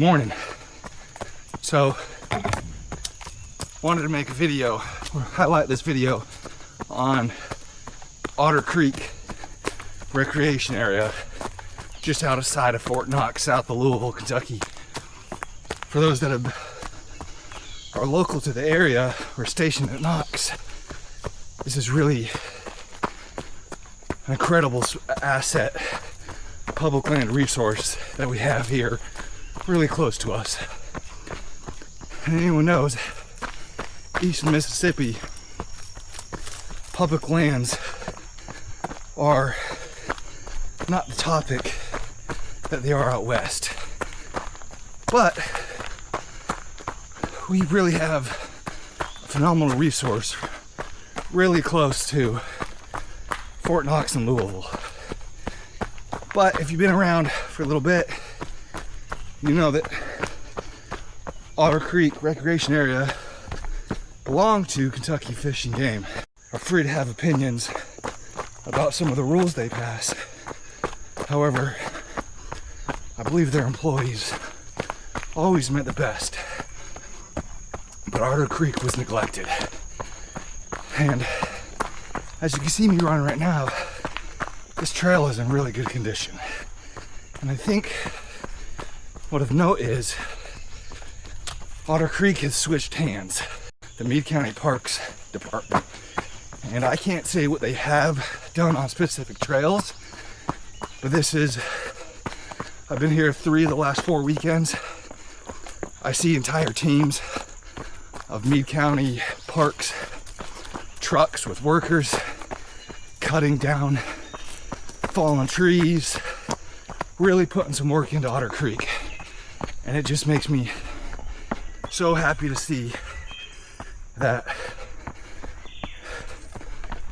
morning. So, wanted to make a video, or highlight this video on Otter Creek recreation area, just outside of Fort Knox, south of Louisville, Kentucky. For those that are local to the area or stationed at Knox, this is really an incredible asset, public land resource that we have here really close to us. And anyone knows, east Mississippi, public lands are not the topic that they are out west. But we really have a phenomenal resource really close to Fort Knox and Louisville. But if you've been around for a little bit, you know that Otter Creek recreation area belong to Kentucky Fish and Game. Are free to have opinions about some of the rules they pass. However, I believe their employees always meant the best. But Otter Creek was neglected. And as you can see me running right now, this trail is in really good condition. And I think what of note is Otter Creek has switched hands, the Meade County Parks Department. And I can't say what they have done on specific trails, but I've been here 3 of the last 4 weekends. I see entire teams of Meade County Parks trucks with workers cutting down fallen trees, really putting some work into Otter Creek. And it just makes me so happy to see that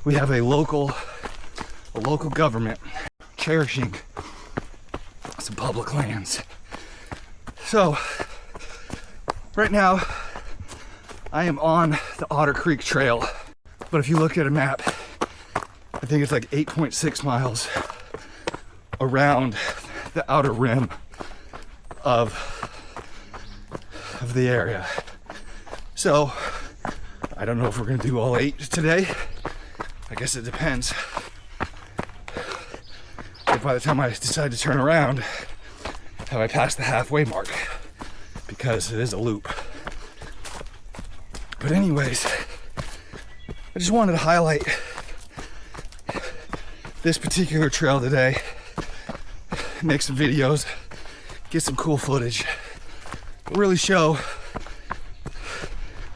we have a local government cherishing some public lands. So right now I am on the Otter Creek Trail, but if you look at a map, I think it's like 8.6 miles around the outer rim of the area. So I don't know if we're gonna do all 8 today. I guess it depends. But by the time I decide to turn around, have I passed the halfway mark? Because it is a loop. But anyways, I just wanted to highlight this particular trail today, make some videos, get some cool footage, really show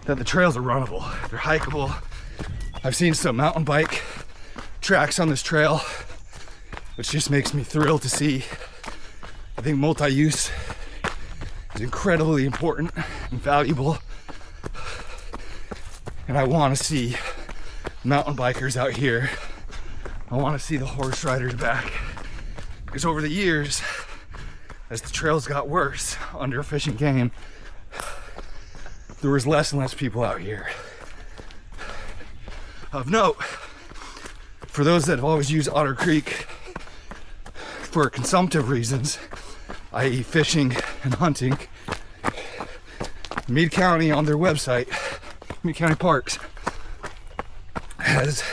that the trails are runnable, they're hikeable. I've seen some mountain bike tracks on this trail, which just makes me thrilled to see. I think multi-use is incredibly important and valuable. And I want to see mountain bikers out here. I want to see the horse riders back. Because over the years, as the trails got worse under Fish and Game, there was less and less people out here. Of note, for those that have always used Otter Creek for consumptive reasons, i.e. fishing and hunting, Meade County on their website, Meade County Parks, has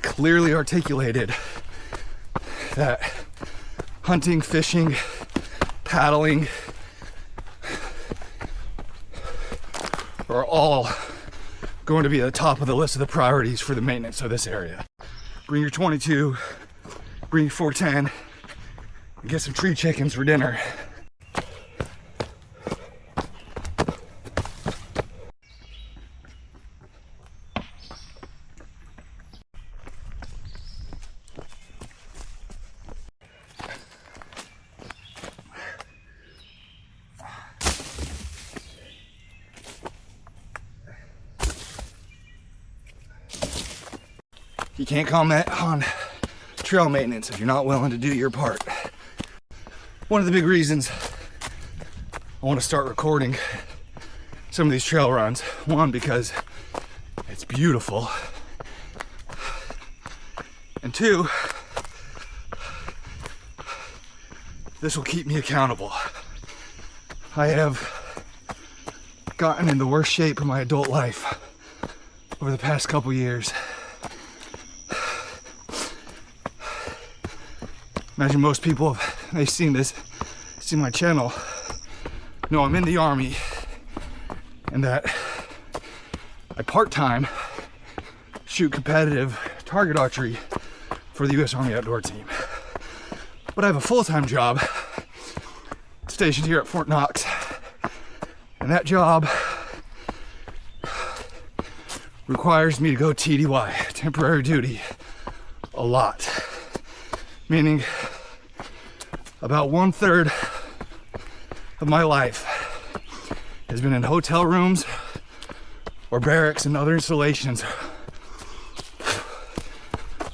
clearly articulated that hunting, fishing, paddling are all going to be at the top of the list of the priorities for the maintenance of this area. Bring your 22, bring your 410, and get some tree chickens for dinner. You can't comment on trail maintenance if you're not willing to do your part. One of the big reasons I want to start recording some of these trail runs, one, because it's beautiful, and two, this will keep me accountable. I have gotten in the worst shape of my adult life over the past couple years. Imagine most people, if they've seen my channel, know I'm in the Army and that I part-time shoot competitive target archery for the U.S. Army Outdoor Team. But I have a full-time job stationed here at Fort Knox, and that job requires me to go TDY, temporary duty, a lot. Meaning about 1/3 of my life has been in hotel rooms or barracks and other installations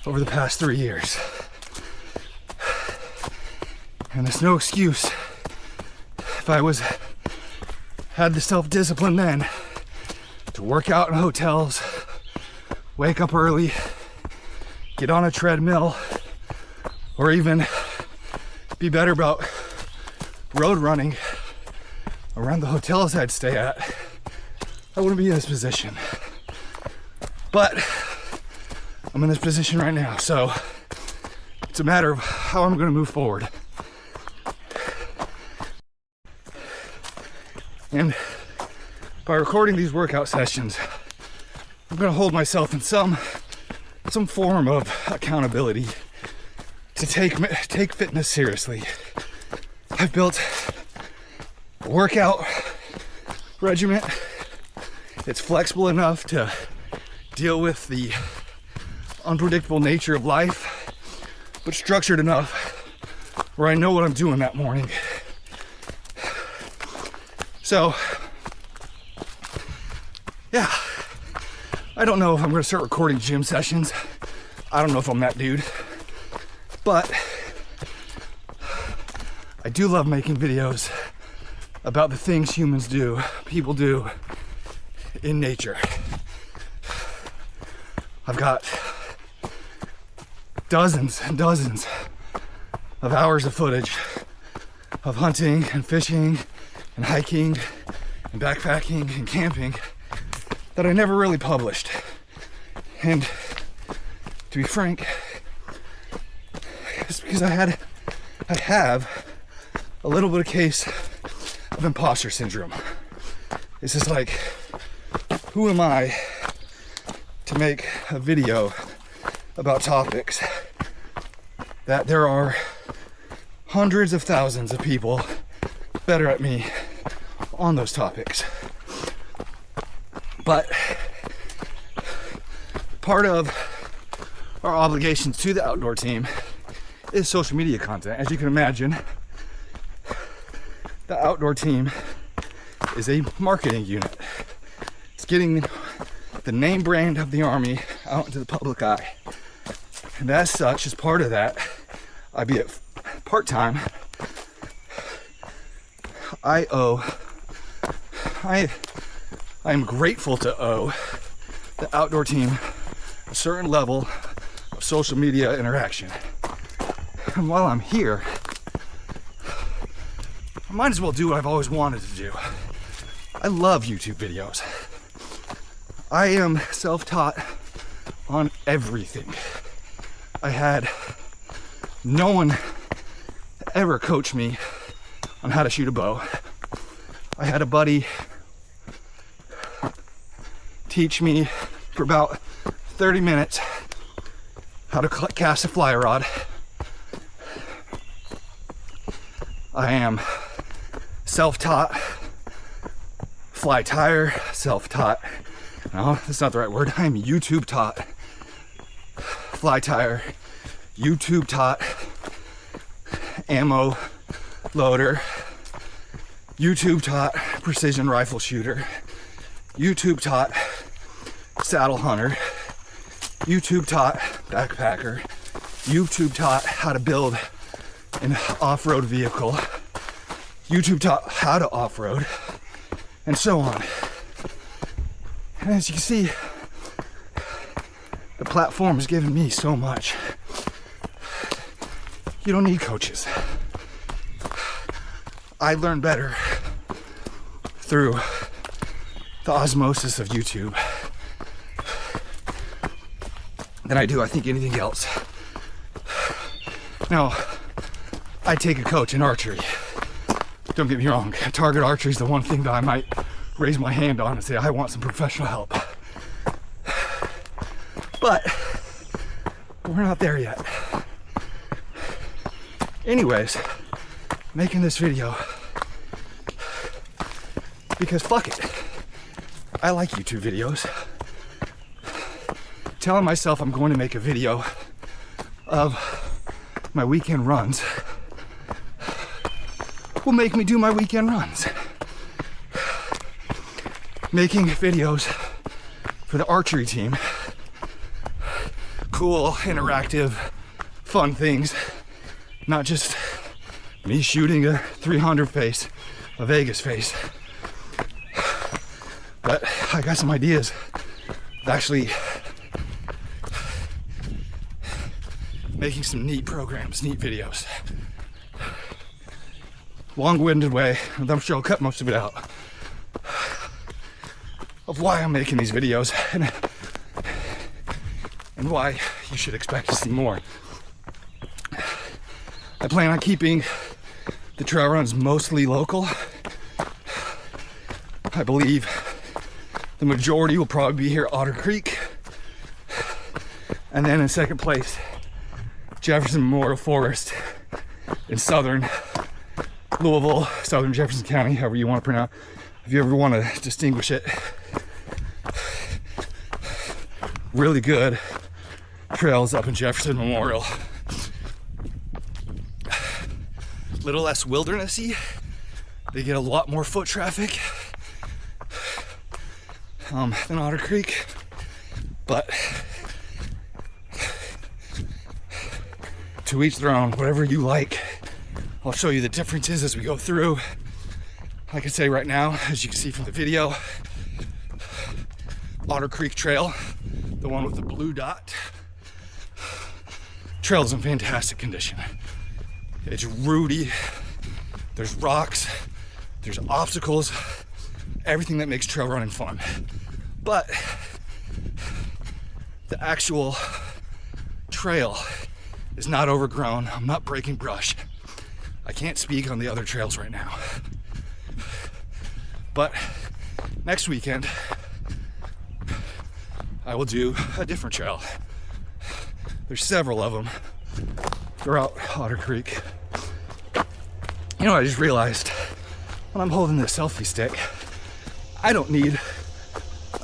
over the past 3 years. And there's no excuse if I had the self-discipline then to work out in hotels, wake up early, get on a treadmill, or even be better about road running around the hotels I'd stay at, I wouldn't be in this position. But I'm in this position right now, so it's a matter of how I'm going to move forward. And by recording these workout sessions, I'm going to hold myself in some form of accountability to take fitness seriously. I've built a workout regimen. It's flexible enough to deal with the unpredictable nature of life, but structured enough where I know what I'm doing that morning. So, yeah, I don't know if I'm going to start recording gym sessions. I don't know if I'm that dude. But I do love making videos about the things humans do, people do in nature. I've got dozens and dozens of hours of footage of hunting and fishing and hiking and backpacking and camping that I never really published. And to be frank, it's because I have a little bit of case of imposter syndrome. It's just like, who am I to make a video about topics that there are hundreds of thousands of people better at me on those topics? But part of our obligations to the outdoor team is social media content. As you can imagine, the outdoor team is a marketing unit. It's getting the name brand of the Army out into the public eye. And as such, as part of that, albeit part-time, I am grateful to owe the outdoor team a certain level of social media interaction. And while I'm here, I might as well do what I've always wanted to do. I love YouTube videos. I am self-taught on everything. I had no one ever coach me on how to shoot a bow. I had a buddy teach me for about 30 minutes how to cast a fly rod. I am self-taught fly tire, self-taught, no, that's not the right word. I'm YouTube taught fly tire, YouTube taught ammo loader, YouTube taught precision rifle shooter, YouTube taught saddle hunter, YouTube taught backpacker, YouTube taught how to build an off-road vehicle, YouTube taught how to off-road, and so on. And as you can see, the platform has given me so much. You don't need coaches. I learn better through the osmosis of YouTube than I do, I think, anything else. Now, I take a coach in archery. Don't get me wrong, target archery is the one thing that I might raise my hand on and say, I want some professional help. But we're not there yet. Anyways, making this video because fuck it. I like YouTube videos. Telling myself I'm going to make a video of my weekend runs will make me do my weekend runs. Making videos for the archery team, cool, interactive, fun things, not just me shooting a 300 face, a Vegas face. But I got some ideas of actually making some neat programs, neat videos. Long-winded way, and I'm sure I'll cut most of it out, of why I'm making these videos and why you should expect to see more. I plan on keeping the trail runs mostly local. I believe the majority will probably be here at Otter Creek. And then in second place, Jefferson Memorial Forest in southern Louisville, southern Jefferson County, however you want to pronounce, if you ever want to distinguish it. Really good trails up in Jefferson Memorial. Little less wildernessy. They get a lot more foot traffic than Otter Creek, but to each their own, whatever you like. I'll show you the differences as we go through. Like I say right now, as you can see from the video, Otter Creek Trail, the one with the blue dot, trail's in fantastic condition. It's rooty, there's rocks, there's obstacles, everything that makes trail running fun. But the actual trail is not overgrown. I'm not breaking brush. I can't speak on the other trails right now. But next weekend, I will do a different trail. There's several of them throughout Otter Creek. You know, I just realized when I'm holding this selfie stick, I don't need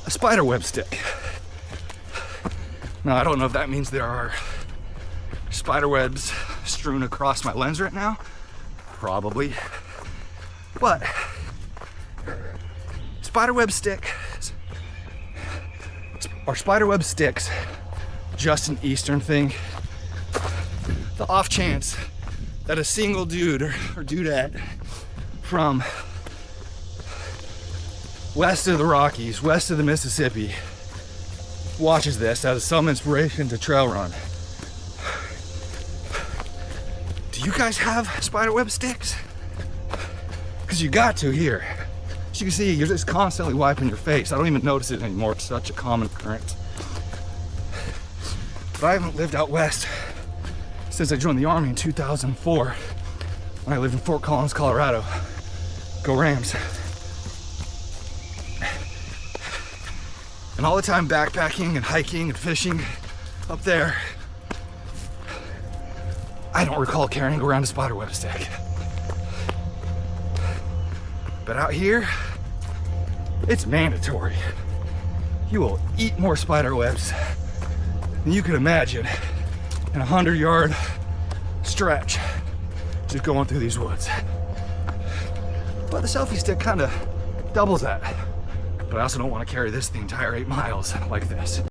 a spider web stick. Now, I don't know if that means there are spider webs strewn across my lens right now. Probably. But spiderweb sticks or spiderweb sticks just an Eastern thing. The off chance that a single dude or dudette from west of the Rockies, west of the Mississippi, watches this as some inspiration to trail run. Do you guys have spiderweb sticks? Because you got to here. As you can see, you're just constantly wiping your face. I don't even notice it anymore. It's such a common occurrence. But I haven't lived out west since I joined the Army in 2004 when I lived in Fort Collins, Colorado. Go Rams. And all the time backpacking and hiking and fishing up there, I don't recall carrying around a spiderweb stick. But out here, it's mandatory. You will eat more spider webs than you could imagine in a 100-yard stretch just going through these woods. But the selfie stick kind of doubles that. But I also don't want to carry this the entire 8 miles like this.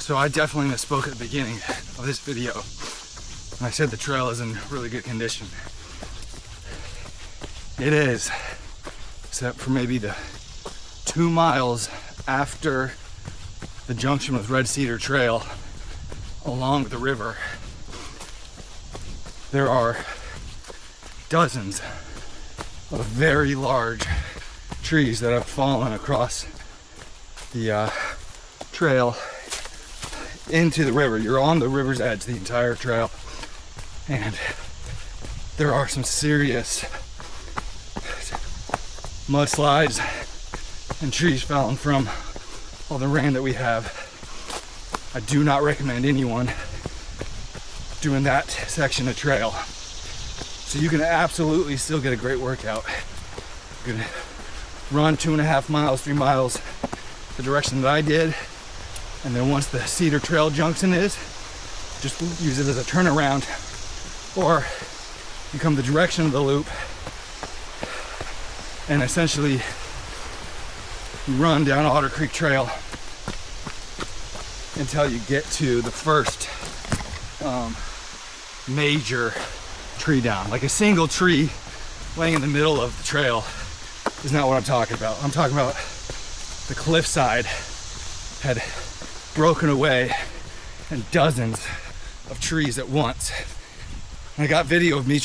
So I definitely misspoke at the beginning of this video when I said the trail is in really good condition. It is, except for maybe the 2 miles after the junction with Red Cedar Trail along the river. There are dozens of very large trees that have fallen across the trail into the river. You're on the river's edge the entire trail, and there are some serious mudslides and trees falling from all the rain that we have. I do not recommend anyone doing that section of trail. So you can absolutely still get a great workout. You can run 2.5 miles, 3 miles the direction that I did, and then once the Cedar Trail junction is, just use it as a turnaround, or you come the direction of the loop and essentially run down Otter Creek Trail until you get to the first major tree down. Like a single tree laying in the middle of the trail is not what I'm talking about. I'm talking about the cliffside had broken away and dozens of trees at once. And I got video of me me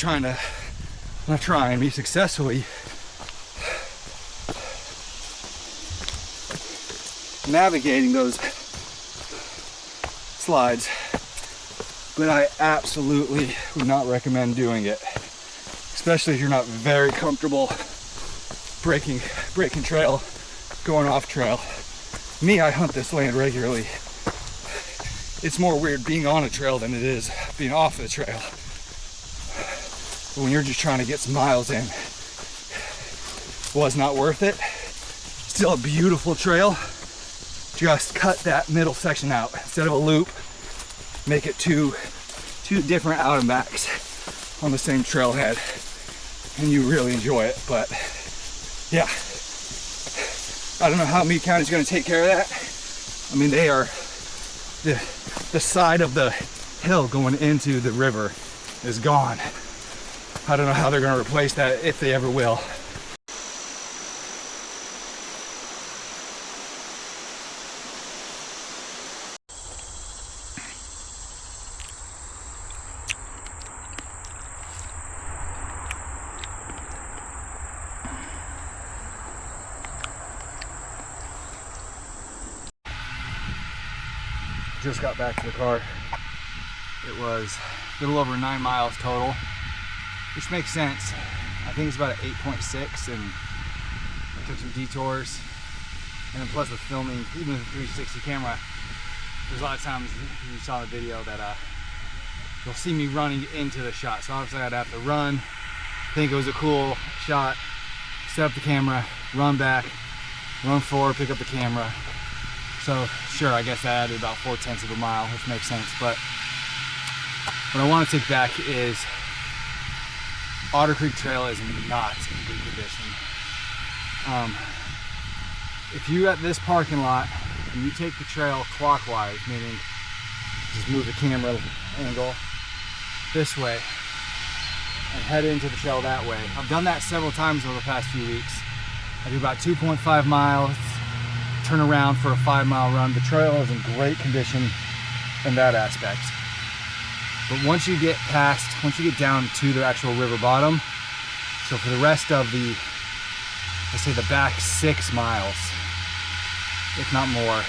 successfully navigating those slides, but I absolutely would not recommend doing it, especially if you're not very comfortable breaking trail, going off trail. Me, I hunt this land regularly. It's more weird being on a trail than it is being off the trail. But when you're just trying to get some miles in, was not worth it. Still a beautiful trail. Just cut that middle section out. Instead of a loop, make it two different out and backs on the same trailhead, and you really enjoy it. But yeah, I don't know how Meade County is going to take care of that. I mean, they are the side of the hill going into the river is gone. I don't know how they're going to replace that, if they ever will. Just got back to the car. It was a little over 9 miles total, which makes sense. I think it's about an 8.6, and I took some detours, and then plus with filming, even with the 360 camera, there's a lot of times you saw in the video that you'll see me running into the shot. So obviously I'd have to run, think it was a cool shot, set up the camera, run back, run forward, pick up the camera. So sure, I guess I added about 4/10 of a mile, which makes sense. But what I want to take back is Otter Creek Trail is not in good condition. If you at this parking lot and you take the trail clockwise, meaning just move the camera angle this way and head into the trail that way. I've done that several times over the past few weeks. I do about 2.5 miles. Turn around for a 5-mile run. The trail is in great condition in that aspect. But once you get down to the actual river bottom, so for the rest of the, let's say the back 6 miles, if not more,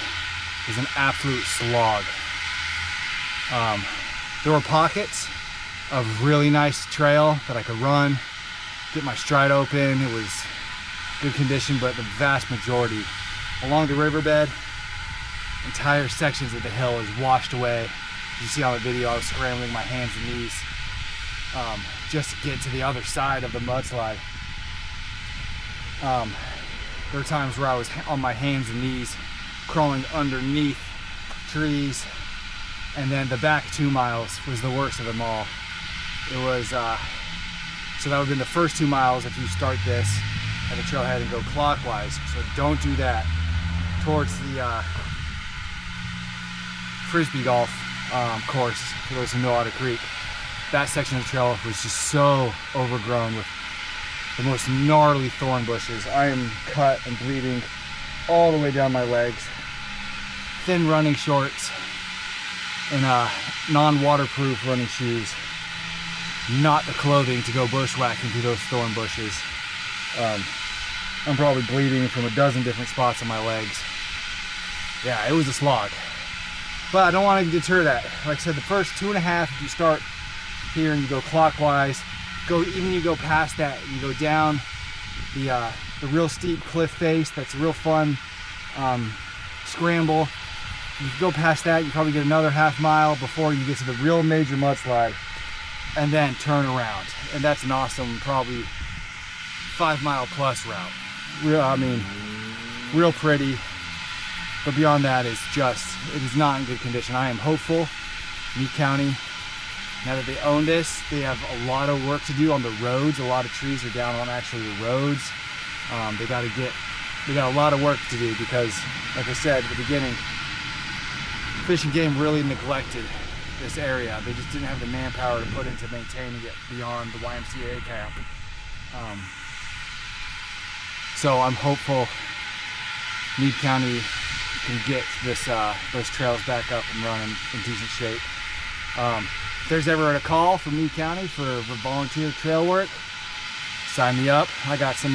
is an absolute slog. There were pockets of really nice trail that I could run, get my stride open. It was good condition, but the vast majority along the riverbed, entire sections of the hill is washed away. You see on the video, I was scrambling my hands and knees just to get to the other side of the mudslide. There were times where I was on my hands and knees crawling underneath trees, and then the back 2 miles was the worst of them all. It was, so that would have been the first 2 miles if you start this at the trailhead and go clockwise. So don't do that. Towards the frisbee golf course, for those who know Otter Creek. That section of the trail was just so overgrown with the most gnarly thorn bushes. I am cut and bleeding all the way down my legs. Thin running shorts and non-waterproof running shoes. Not the clothing to go bushwhacking through those thorn bushes. I'm probably bleeding from a dozen different spots on my legs. Yeah, it was a slog. But I don't want to deter that. Like I said, the first 2.5, if you start here and you go clockwise, you go past that, you go down the real steep cliff face. That's a real fun scramble. You go past that, you probably get another half mile before you get to the real major mudslide, and then turn around. And that's an awesome, probably 5 mile plus route. Real pretty. But beyond that, it is not in good condition. I am hopeful Meade County, now that they own this, they have a lot of work to do on the roads. A lot of trees are down on actually the roads. They got a lot of work to do because, like I said at the beginning, Fish and Game really neglected this area. They just didn't have the manpower to put into maintaining it beyond the YMCA camp. So I'm hopeful Meade County can get those trails back up and running in decent shape. If there's ever a call for Meade County for volunteer trail work, sign me up. I got some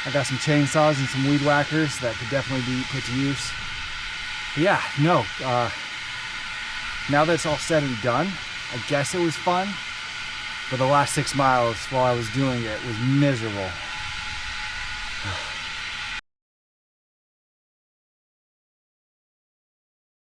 chainsaws and some weed whackers that could definitely be put to use. But yeah, no. Now that it's all said and done, I guess it was fun. But the last 6 miles while I was doing it was miserable.